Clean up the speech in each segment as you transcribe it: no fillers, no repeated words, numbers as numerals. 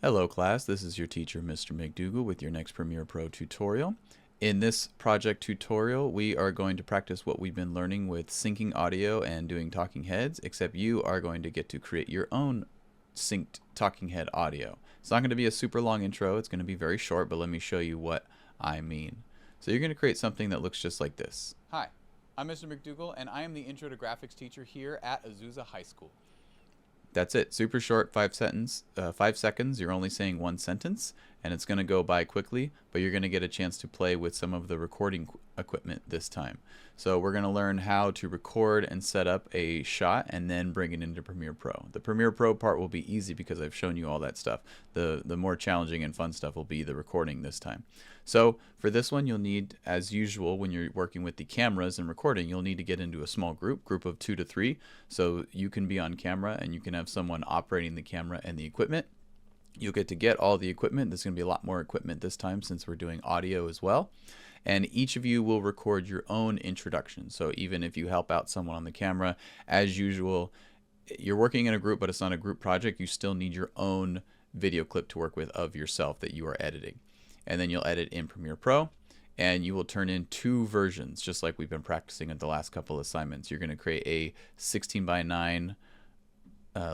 Hello class, this is your teacher Mr. McDougall with your next Premiere Pro tutorial. In this project tutorial we are going to practice what we've been learning with syncing audio and doing talking heads, except you are going to get to create your own synced talking head audio. It's not going to be a super long intro, it's going to be very short, but let me show you what I mean. So you're going to create something that looks just like this. Hi, I'm Mr. McDougall and I am the Intro to Graphics teacher here at Azusa High School. That's it. Super short, 5 seconds. You're only saying one sentence, and it's going to go by quickly, but you're going to get a chance to play with some of the recording equipment this time. So we're going to learn how to record and set up a shot and then bring it into Premiere Pro. The Premiere Pro part will be easy because I've shown you all that stuff. The more challenging and fun stuff will be the recording this time. So for this one, you'll need, as usual, when you're working with the cameras and recording, you'll need to get into a small group of 2 to 3, so you can be on camera and you can have someone operating the camera and the equipment. You'll get to get all the equipment. There's going to be a lot more equipment this time since we're doing audio as well. And each of you will record your own introduction. So even if you help out someone on the camera, as usual, you're working in a group, but it's not a group project. You still need your own video clip to work with of yourself that you are editing. And then you'll edit in Premiere Pro, and you will turn in 2 versions, just like we've been practicing at the last couple assignments. You're going to create a 16:9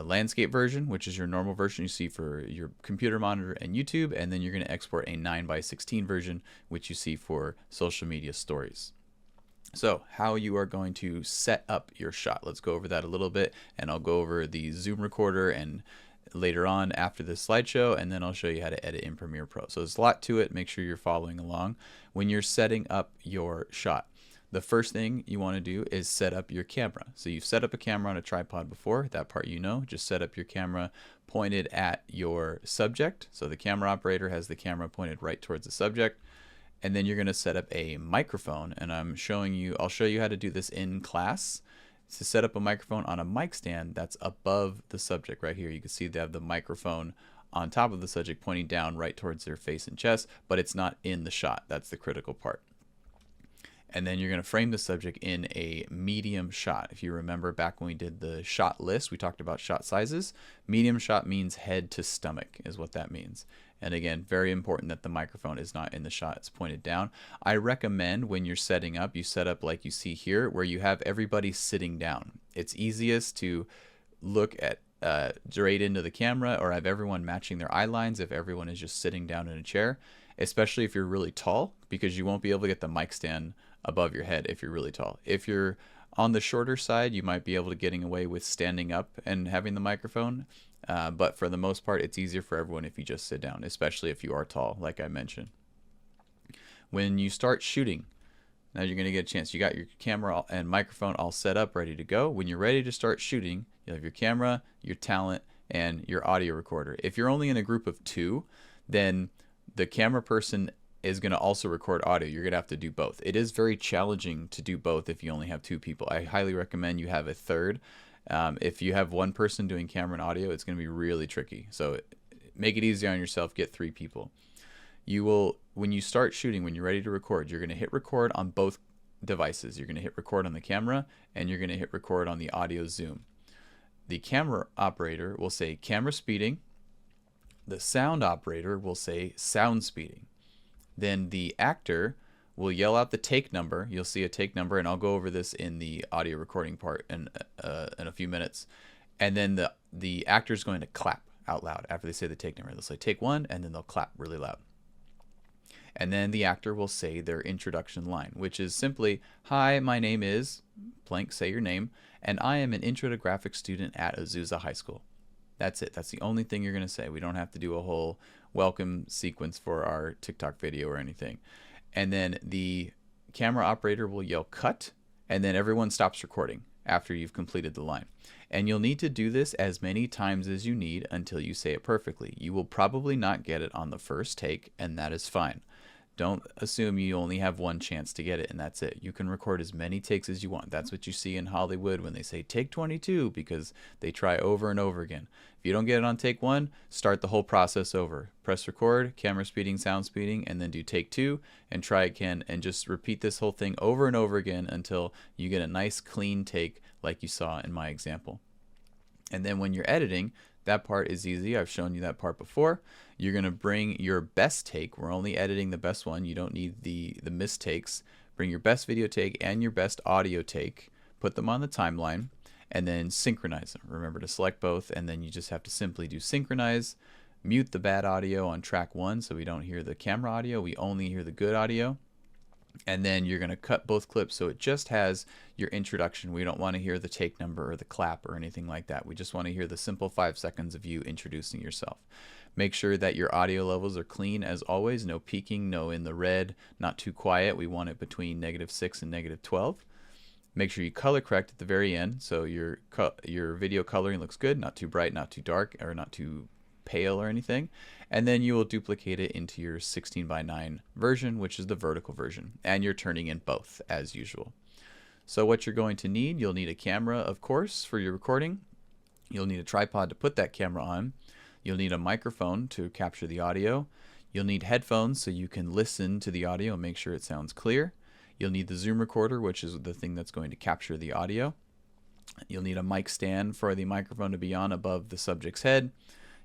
landscape version, which is your normal version you see for your computer monitor and YouTube, and then you're going to export a 9:16 version, which you see for social media stories. So how you are going to set up your shot. Let's go over that a little bit, and I'll go over the Zoom recorder and later on after this slideshow, and then I'll show you how to edit in Premiere Pro. So there's a lot to it. Make sure you're following along. When you're setting up your shot, the first thing you want to do is set up your camera. So you've set up a camera on a tripod before, that part you know. Just set up your camera pointed at your subject. So the camera operator has the camera pointed right towards the subject. And then you're going to set up a microphone, and I'll show you how to do this in class. To set up a microphone on a mic stand that's above the subject right here. You can see they have the microphone on top of the subject pointing down right towards their face and chest, but it's not in the shot. That's the critical part. And then you're going to frame the subject in a medium shot. If you remember back when we did the shot list, we talked about shot sizes. Medium shot means head to stomach is what that means. And again, very important that the microphone is not in the shot, it's pointed down. I recommend when you're setting up, you set up like you see here, where you have everybody sitting down. It's easiest to look at straight into the camera or have everyone matching their eye lines if everyone is just sitting down in a chair, especially if you're really tall, because you won't be able to get the mic stand above your head if you're really tall. If you're on the shorter side, you might be able to getting away with standing up and having the microphone. But for the most part, it's easier for everyone if you just sit down, especially if you are tall, like I mentioned. When you start shooting, now you're going to get a chance. You got your camera and microphone all set up, ready to go. When you're ready to start shooting, you have your camera, your talent, and your audio recorder. If you're only in a group of 2, then the camera person is going to also record audio. You're going to have to do both. It is very challenging to do both if you only have 2 people. I highly recommend you have a third. If you have one person doing camera and audio, it's going to be really tricky. So make it easy on yourself. Get 3 people. You will, when you start shooting, when you're ready to record, you're going to hit record on both devices. You're going to hit record on the camera, and you're going to hit record on the audio zoom. The camera operator will say camera speeding. The sound operator will say sound speeding. Then the actor will yell out the take number. You'll see a take number, and I'll go over this in the audio recording part in a few minutes. And then the actor is going to clap out loud after they say the take number. They'll say take 1, and then they'll clap really loud. And then the actor will say their introduction line, which is simply, "Hi, my name is," blank, say your name, "and I am an Intro to Graphics student at Azusa High School." That's it. That's the only thing you're going to say. We don't have to do a whole welcome sequence for our TikTok video or anything. And then the camera operator will yell cut, and then everyone stops recording after you've completed the line. And you'll need to do this as many times as you need until you say it perfectly. You will probably not get it on the first take, and that is fine. Don't assume you only have one chance to get it and that's it. You can record as many takes as you want. That's what you see in Hollywood when they say take 22, because they try over and over again. If you don't get it on take 1, start the whole process over. Press record, camera speeding, sound speeding, and then do take 2 and try again, and just repeat this whole thing over and over again until you get a nice clean take like you saw in my example. And then when you're editing, That part is easy. I've shown you that part before. You're going to bring your best take. We're only editing the best one. You don't need the mistakes. Bring your best video take and your best audio take. Put them on the timeline and then synchronize them. Remember to select both, and then you just have to simply do synchronize. Mute the bad audio on track 1 so we don't hear the camera audio. We only hear the good audio. And then you're going to cut both clips so it just has your introduction. We don't want to hear the take number or the clap or anything like that. We just want to hear the simple 5 seconds of you introducing yourself. Make sure that your audio levels are clean as always. No peaking, no in the red, not too quiet. We want it between -6 and -12. Make sure you color correct at the very end so your video coloring looks good, not too bright, not too dark, or not too pale or anything. And then you will duplicate it into your 16:9 version, which is the vertical version, and you're turning in both as usual. So what you're going to need, you'll need a camera, of course, for your recording. You'll need a tripod to put that camera on. You'll need a microphone to capture the audio. You'll need headphones so you can listen to the audio and make sure it sounds clear. You'll need the Zoom recorder, which is the thing that's going to capture the audio. You'll need a mic stand for the microphone to be on above the subject's head.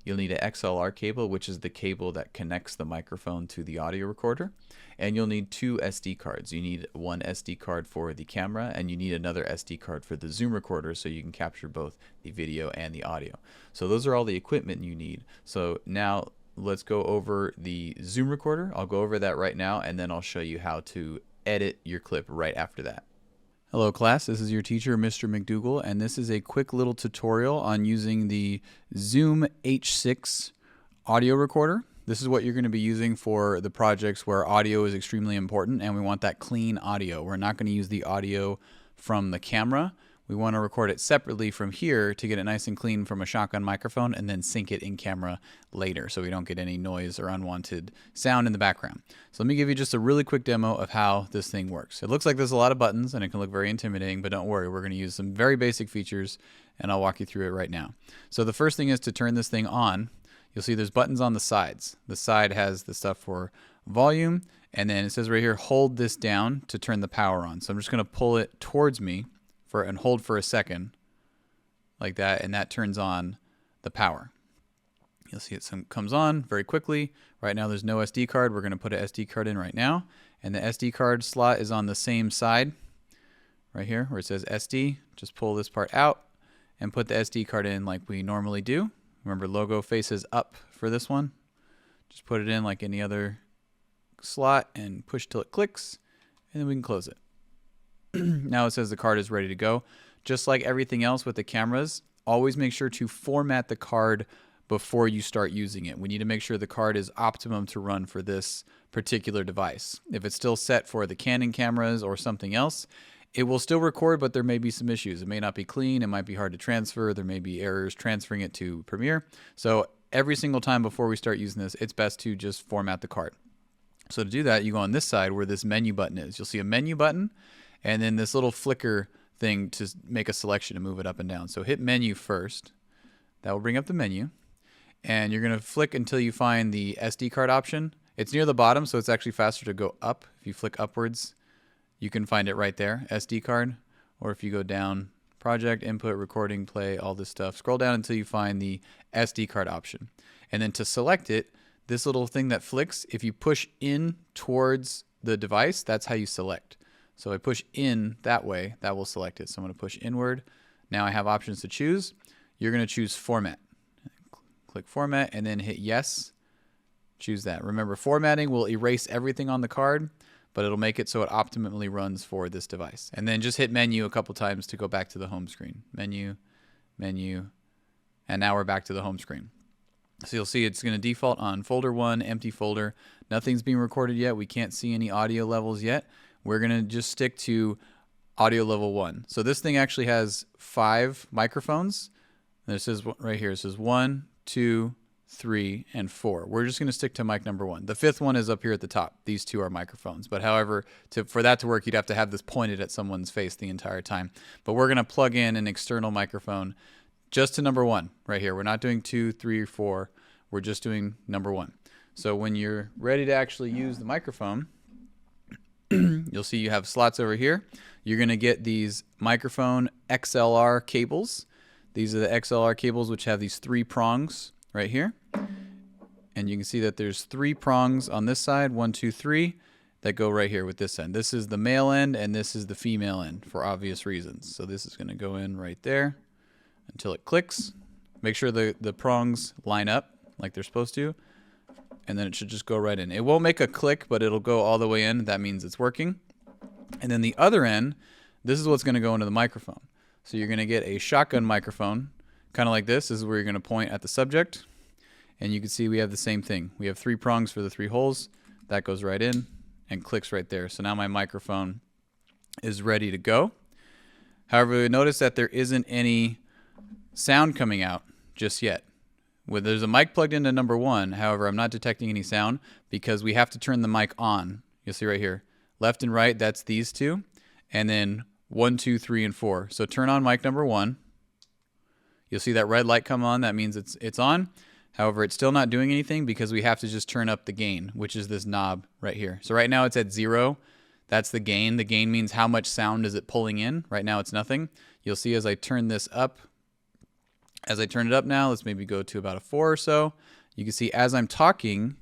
You'll need an XLR cable, which is the cable that connects the microphone to the audio recorder. And you'll need 2 SD cards. You need one SD card for the camera, and you need another SD card for the Zoom recorder so you can capture both the video and the audio. So those are all the equipment you need. So now let's go over the Zoom recorder. I'll go over that right now, and then I'll show you how to edit your clip right after that. Hello class, this is your teacher, Mr. McDougall, and this is a quick little tutorial on using the Zoom H6 audio recorder. This is what you're going to be using for the projects where audio is extremely important and we want that clean audio. We're not going to use the audio from the camera. We want to record it separately from here to get it nice and clean from a shotgun microphone and then sync it in camera later so we don't get any noise or unwanted sound in the background. So let me give you just a really quick demo of how this thing works. It looks like there's a lot of buttons and it can look very intimidating, but don't worry, we're going to use some very basic features and I'll walk you through it right now. So the first thing is to turn this thing on. You'll see there's buttons on the sides. The side has the stuff for volume, and then it says right here, hold this down to turn the power on. So I'm just going to pull it towards me and hold for a second like that, and that turns on the power. You'll see it comes on very quickly. Right now there's no SD card. We're going to put an SD card in right now, and the SD card slot is on the same side right here where it says SD. Just pull this part out and put the SD card in like we normally do. Remember, logo faces up for this one. Just put it in like any other slot and push till it clicks, and then we can close it. Now it says the card is ready to go. Just like everything else with the cameras, always make sure to format the card before you start using it. We need to make sure the card is optimum to run for this particular device. If it's still set for the Canon cameras or something else, it will still record, but there may be some issues. It may not be clean. It might be hard to transfer. There may be errors transferring it to Premiere. So every single time before we start using this, it's best to just format the card. So to do that, you go on this side where this menu button is. You'll see a menu button and then this little flicker thing to make a selection to move it up and down. So hit menu first. That will bring up the menu. And you're going to flick until you find the SD card option. It's near the bottom, so it's actually faster to go up. If you flick upwards, you can find it right there, SD card. Or if you go down, project, input, recording, play, all this stuff. Scroll down until you find the SD card option. And then to select it, this little thing that flicks, if you push in towards the device, that's how you select. So I push in that way, that will select it. So I'm going to push inward. Now I have options to choose. You're going to choose format. Click format and then hit yes. Choose that. Remember, formatting will erase everything on the card, but it'll make it so it optimally runs for this device. And then just hit menu a couple times to go back to the home screen. Menu, menu, and now we're back to the home screen. So you'll see it's going to default on folder 1, empty folder. Nothing's being recorded yet. We can't see any audio levels yet. We're going to just stick to audio level 1. So this thing actually has 5 microphones. This is right here. It says 1, 2, 3, and 4. We're just going to stick to mic number 1. The 5th one is up here at the top. These 2 are microphones. But however, for that to work, you'd have to have this pointed at someone's face the entire time. But we're going to plug in an external microphone just to number 1 right here. We're not doing 2, 3, or 4. We're just doing number 1. So when you're ready to actually use the microphone, you'll see you have slots over here. You're going to get these microphone XLR cables. These are the XLR cables, which have these 3 prongs right here. And you can see that there's 3 prongs on this side, 1, 2, 3, that go right here with this end. This is the male end and this is the female end for obvious reasons. So this is going to go in right there until it clicks. Make sure the prongs line up like they're supposed to, and then it should just go right in. It won't make a click, but it'll go all the way in. That means it's working. And then the other end, this is what's going to go into the microphone. So you're going to get a shotgun microphone, kind of like this. This is where you're going to point at the subject. And you can see we have the same thing. We have 3 prongs for the 3 holes. That goes right in and clicks right there. So now my microphone is ready to go. However, notice that there isn't any sound coming out just yet. There's a mic plugged into number 1. However, I'm not detecting any sound because we have to turn the mic on. You'll see right here. Left and right, that's these 2. And then 1, 2, 3, and 4. So turn on mic number 1. You'll see that red light come on. That means it's on. However, it's still not doing anything because we have to just turn up the gain, which is this knob right here. So right now it's at 0. That's the gain. The gain means how much sound is it pulling in. Right now it's nothing. You'll see as I turn this up, as I turn it up now, let's maybe go to about a 4 or so. You can see as I'm talking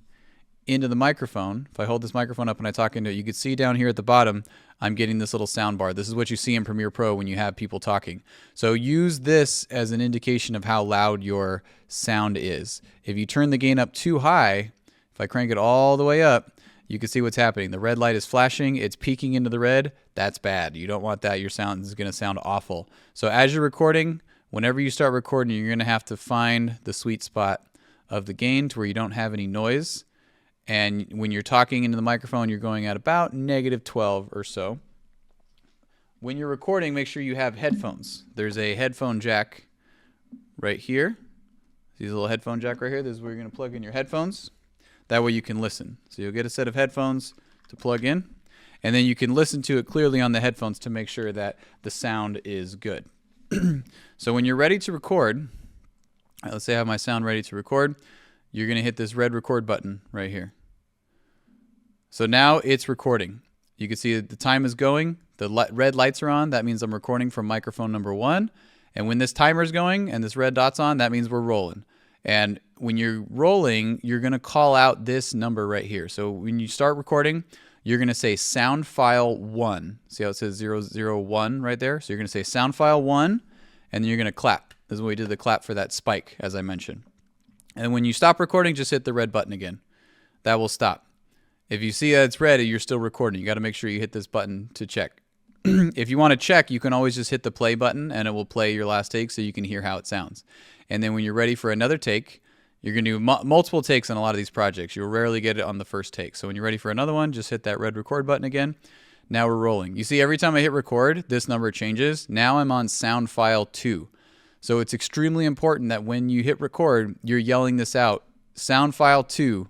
into the microphone, if I hold this microphone up and I talk into it, you can see down here at the bottom, I'm getting this little sound bar. This is what you see in Premiere Pro when you have people talking. So use this as an indication of how loud your sound is. If you turn the gain up too high, if I crank it all the way up, you can see what's happening. The red light is flashing. It's peeking into the red. That's bad. You don't want that. Your sound is going to sound awful. So as you're recording, whenever you start recording, you're going to have to find the sweet spot of the gain to where you don't have any noise. And when you're talking into the microphone, you're going at about -12 or so. When you're recording, make sure you have headphones. There's a headphone jack right here. See the little headphone jack right here? This is where you're going to plug in your headphones. That way you can listen. So you'll get a set of headphones to plug in, and then you can listen to it clearly on the headphones to make sure that the sound is good. So when you're ready to record, let's say I have my sound ready to record, you're going to hit this red record button right here. So now it's recording. You can see that the time is going. The red lights are on. That means I'm recording from microphone number 1. And when this timer is going and this red dot's on, that means we're rolling. And when you're rolling, you're going to call out this number right here. So when you start recording, you're going to say sound file 1. See how it says 001 right there? So you're going to say sound file 1, and then you're going to clap. This is what we did the clap for that spike, as I mentioned. And when you stop recording, just hit the red button again. That will stop. If you see that it's red, you're still recording. You got to make sure you hit this button to check. If you want to check, you can always just hit the play button and it will play your last take so you can hear how it sounds. And then when you're ready for another take, you're going to do multiple takes on a lot of these projects. You'll rarely get it on the first take. So when you're ready for another one, just hit that red record button again. Now we're rolling. You see every time I hit record, this number changes. Now I'm on sound file 2. So it's extremely important that when you hit record, you're yelling this out. Sound file 2,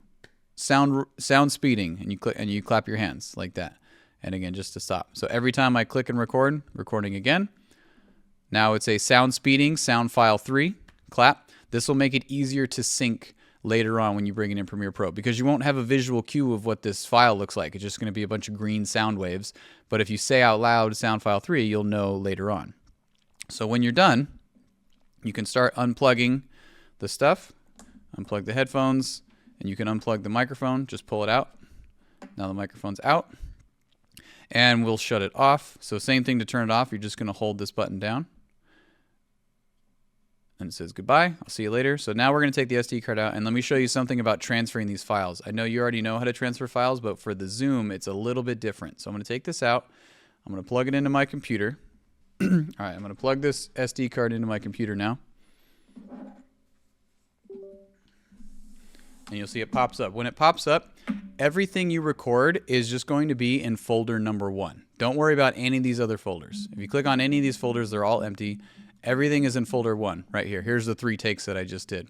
sound speeding, and you click and you clap your hands like that. And again, just to stop. So every time I click and record, recording again. Now it's a sound speeding, sound file 3, clap. This will make it easier to sync later on when you bring it in Premiere Pro because you won't have a visual cue of what this file looks like. It's just going to be a bunch of green sound waves. But if you say out loud sound file 3, you'll know later on. So when you're done, you can start unplugging the stuff, unplug the headphones, and you can unplug the microphone. Just pull it out. Now the microphone's out. And we'll shut it off. So same thing to turn it off. You're just going to hold this button down. And it says goodbye. I'll see you later. So now we're going to take the SD card out. And let me show you something about transferring these files. I know you already know how to transfer files, but for the Zoom, it's a little bit different. So I'm going to take this out. I'm going to plug it into my computer. All right, I'm going to plug this SD card into my computer now. And you'll see it pops up. When it pops up, everything you record is just going to be in folder number 1. Don't worry about any of these other folders. If you click on any of these folders, they're all empty. Everything is in folder 1 right here. Here's the 3 takes that I just did.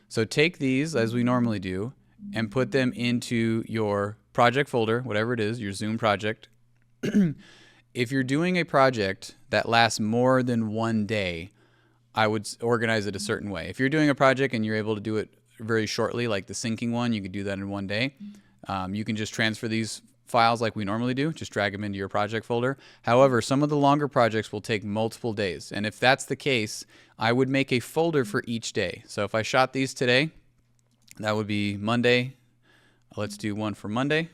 So take these, as we normally do, and put them into your project folder, whatever it is, your Zoom project. If you're doing a project that lasts more than 1 day, I would organize it a certain way. If you're doing a project and you're able to do it very shortly, like the syncing one, you could do that in 1 day. You can just transfer these files like we normally do, just drag them into your project folder. However, some of the longer projects will take multiple days. And if that's the case, I would make a folder for each day. So if I shot these today, that would be Monday. Let's do one for Monday.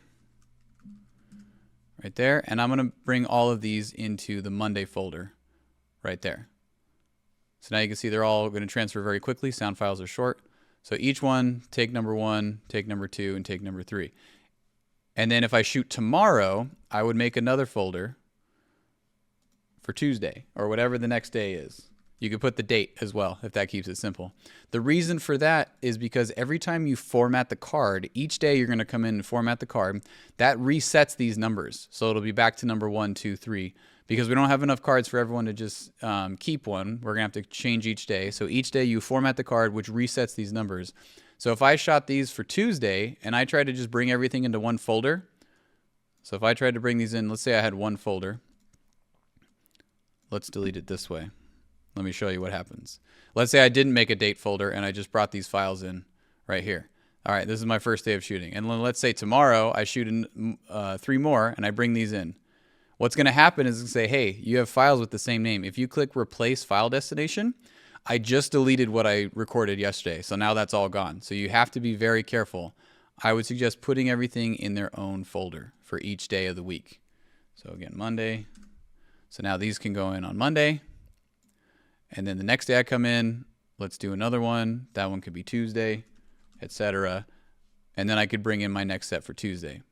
Right there. And I'm going to bring all of these into the Monday folder right there. So now you can see they're all going to transfer very quickly. Sound files are short. So each one, take number 1, take number 2, and take number 3. And then if I shoot tomorrow, I would make another folder for Tuesday or whatever the next day is. You could put the date as well if that keeps it simple. The reason for that is because every time you format the card, each day you're going to come in and format the card. That resets these numbers. So it'll be back to number 1, 2, 3. Because we don't have enough cards for everyone to just keep one, we're going to have to change each day. So each day you format the card, which resets these numbers. So if I shot these for Tuesday and I tried to just bring everything into one folder. So if I tried to bring these in, let's say I had one folder. Let's delete it this way. Let me show you what happens. Let's say I didn't make a date folder and I just brought these files in right here. All right, this is my first day of shooting. And let's say tomorrow I shoot in 3 more and I bring these in. What's going to happen is it's going to say, hey, you have files with the same name. If you click replace file destination, I just deleted what I recorded yesterday. So now that's all gone. So you have to be very careful. I would suggest putting everything in their own folder for each day of the week. So again, Monday. So now these can go in on Monday. And then the next day I come in, let's do another one. That one could be Tuesday, etc. And then I could bring in my next set for Tuesday.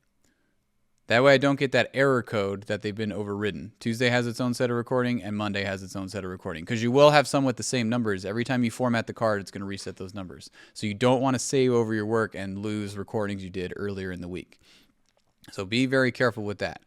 That way I don't get that error code that they've been overridden. Tuesday has its own set of recording and Monday has its own set of recording. Because you will have some with the same numbers. Every time you format the card, it's going to reset those numbers. So you don't want to save over your work and lose recordings you did earlier in the week. So be very careful with that.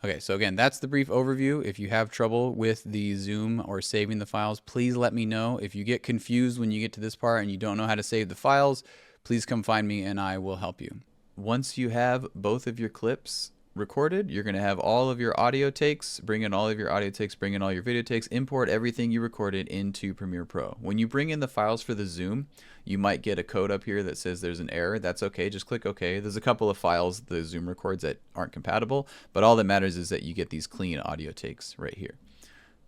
Okay, so again, that's the brief overview. If you have trouble with the zoom or saving the files, please let me know. If you get confused when you get to this part and you don't know how to save the files, please come find me and I will help you. Once you have both of your clips recorded, you're going to have all of your audio takes, bring in all of your audio takes, bring in all your video takes, import everything you recorded into Premiere Pro. When you bring in the files for the zoom, you might get a code up here that says there's an error. That's okay. Just click OK. There's a couple of files the zoom records that aren't compatible, but all that matters is that you get these clean audio takes right here.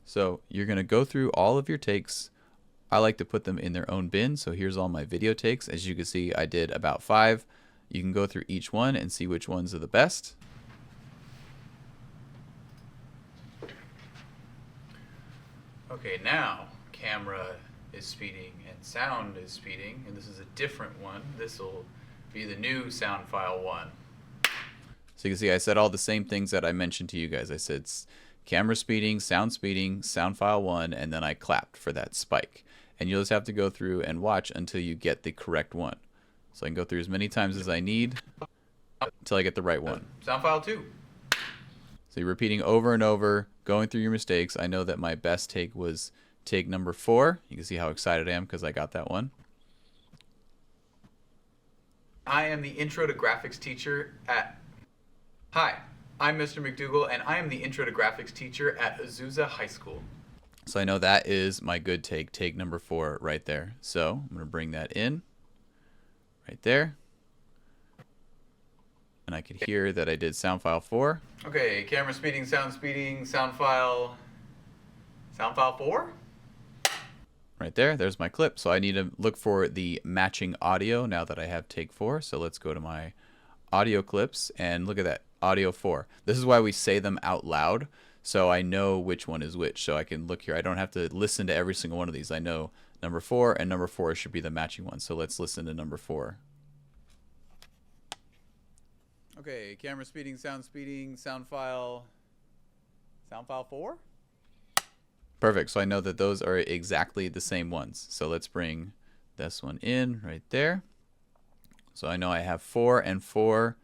So you're going to go through all of your takes. I like to put them in their own bin. So here's all my video takes. As you can see, I did about 5. You can go through each one and see which ones are the best. Okay, now camera is speeding and sound is speeding, and this is a different one. This will be the new sound file 1. So you can see I said all the same things that I mentioned to you guys. I said camera speeding, sound file 1, and then I clapped for that spike. And you'll just have to go through and watch until you get the correct one. So I can go through as many times as I need until I get the right one. Sound file 2. So you're repeating over and over, going through your mistakes. I know that my best take was take number 4. You can see how excited I am because I got that one. I am the Intro to Graphics teacher at... Hi, I'm Mr. McDougall, and I am the Intro to Graphics teacher at Azusa High School. So I know that is my good take, take number 4 right there. So I'm going to bring that in. Right there. And I could hear that I did sound file 4. Okay, camera speeding, sound file 4. Right there, there's my clip. So I need to look for the matching audio now that I have take 4. So let's go to my audio clips and look at that, audio 4. This is why we say them out loud, so I know which one is which. So I can look here. I don't have to listen to every single one of these. I know number 4 and number 4 should be the matching one. So let's listen to number 4. Okay, camera speeding, sound file 4. Perfect. So I know that those are exactly the same ones. So let's bring this one in right there. So I know I have 4 and 4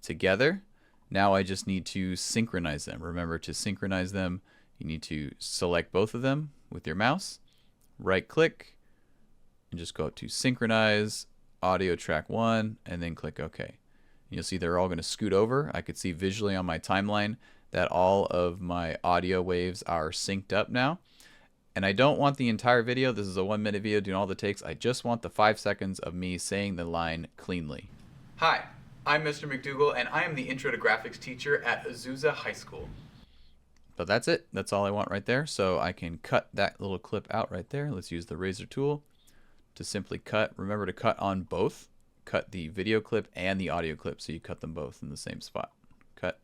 together. Now I just need to synchronize them. Remember, to synchronize them, you need to select both of them with your mouse, right click, and just go up to synchronize audio track 1 and then click OK. You'll see they're all going to scoot over. I could see visually on my timeline that all of my audio waves are synced up now. And I don't want the entire video. This is a 1-minute video doing all the takes. I just want the 5 seconds of me saying the line cleanly. Hi, I'm Mr. McDougall, and I am the Intro to Graphics teacher at Azusa High School. But that's it. That's all I want right there. So I can cut that little clip out right there. Let's use the razor tool to simply cut. Remember to cut on both. Cut the video clip and the audio clip, so you cut them both in the same spot. Cut,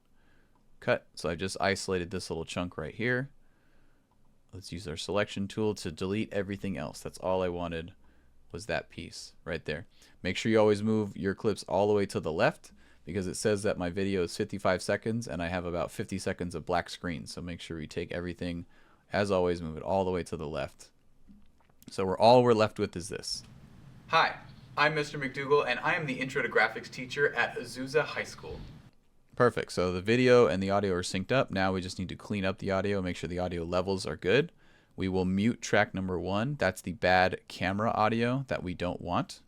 cut. So I just isolated this little chunk right here. Let's use our selection tool to delete everything else. That's all I wanted, was that piece right there. Make sure you always move your clips all the way to the left, because it says that my video is 55 seconds and I have about 50 seconds of black screen. So make sure we take everything, as always, move it all the way to the left. So all we're left with is this. Hi, I'm Mr. McDougall, and I am the Intro to Graphics teacher at Azusa High School. Perfect. So the video and the audio are synced up. Now we just need to clean up the audio, make sure the audio levels are good. We will mute track number 1. That's the bad camera audio that we don't want.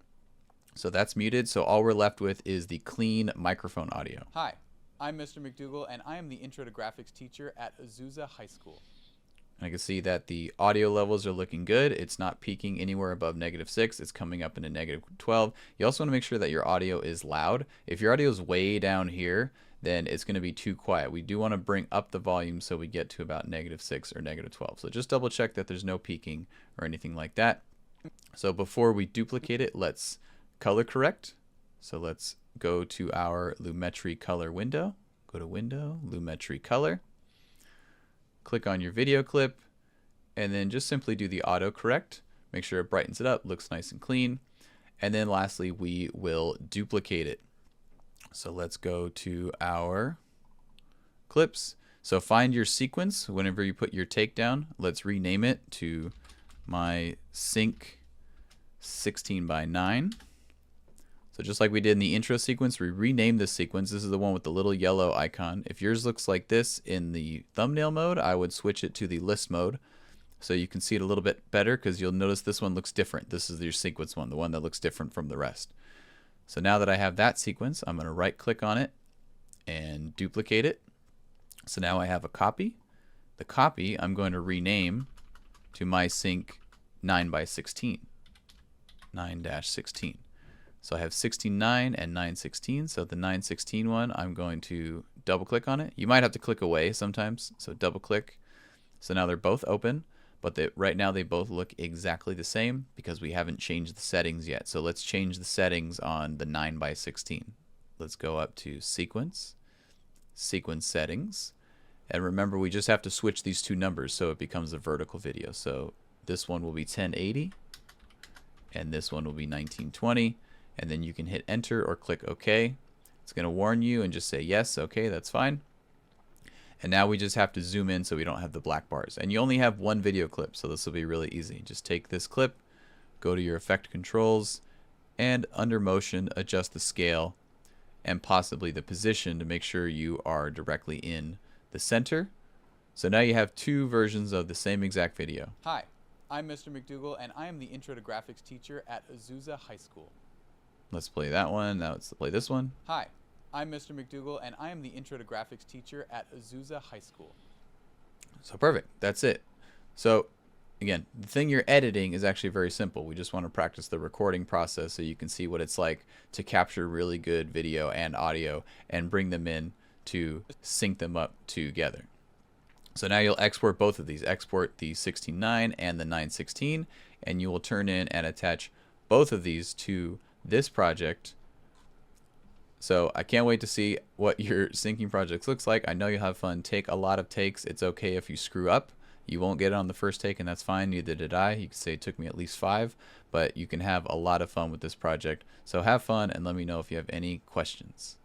So that's muted. So all we're left with is the clean microphone audio. Hi, I'm Mr. McDougall, and I am the Intro to Graphics teacher at Azusa High School. I can see that the audio levels are looking good. It's not peaking anywhere above -6. It's coming up into -12. You also want to make sure that your audio is loud. If your audio is way down here, then it's going to be too quiet. We do want to bring up the volume so we get to about -6 or -12. So just double check that there's no peaking or anything like that. So before we duplicate it, let's color correct. So let's go to our Lumetri color window. Go to Window, Lumetri color. Click on your video clip, and then just simply do the auto correct. Make sure it brightens it up, looks nice and clean. And then lastly, we will duplicate it. So let's go to our clips. So find your sequence whenever you put your takedown. Let's rename it to my sync 16:9. So just like we did in the intro sequence, we renamed this sequence. This is the one with the little yellow icon. If yours looks like this in the thumbnail mode, I would switch it to the list mode so you can see it a little bit better, because you'll notice this one looks different. This is your sequence one, the one that looks different from the rest. So now that I have that sequence, I'm going to right click on it and duplicate it. So now I have a copy. The copy I'm going to rename to my sync 9:16. 9-16. So I have 16:9 and 9:16. So the 9:16 one, I'm going to double click on it. You might have to click away sometimes. So double click. So now they're both open, but right now they both look exactly the same because we haven't changed the settings yet. So let's change the settings on the 9:16. Let's go up to Sequence, Sequence Settings. And remember, we just have to switch these two numbers so it becomes a vertical video. So this one will be 1080 and this one will be 1920. And then you can hit enter or click OK. It's going to warn you and just say yes, okay, that's fine. And now we just have to zoom in so we don't have the black bars. And you only have one video clip, so this will be really easy. Just take this clip, go to your effect controls, and under motion, adjust the scale and possibly the position to make sure you are directly in the center. So now you have two versions of the same exact video. Hi, I'm Mr. McDougall, and I am the Intro to Graphics teacher at Azusa High School. Let's play that one. Now let's play this one. Hi, I'm Mr. McDougall, and I am the Intro to Graphics teacher at Azusa High School. So perfect. That's it. So again, the thing you're editing is actually very simple. We just want to practice the recording process so you can see what it's like to capture really good video and audio and bring them in to sync them up together. So now you'll export both of these. Export the 16:9 and the 9:16, and you will turn in and attach both of these to this project. So I can't wait to see what your syncing project looks like. I know you'll have fun. Take a lot of takes. It's okay if you screw up. You won't get it on the first take, and that's fine. Neither did I. You can say it took me at least 5, but you can have a lot of fun with this project. So have fun, and let me know if you have any questions.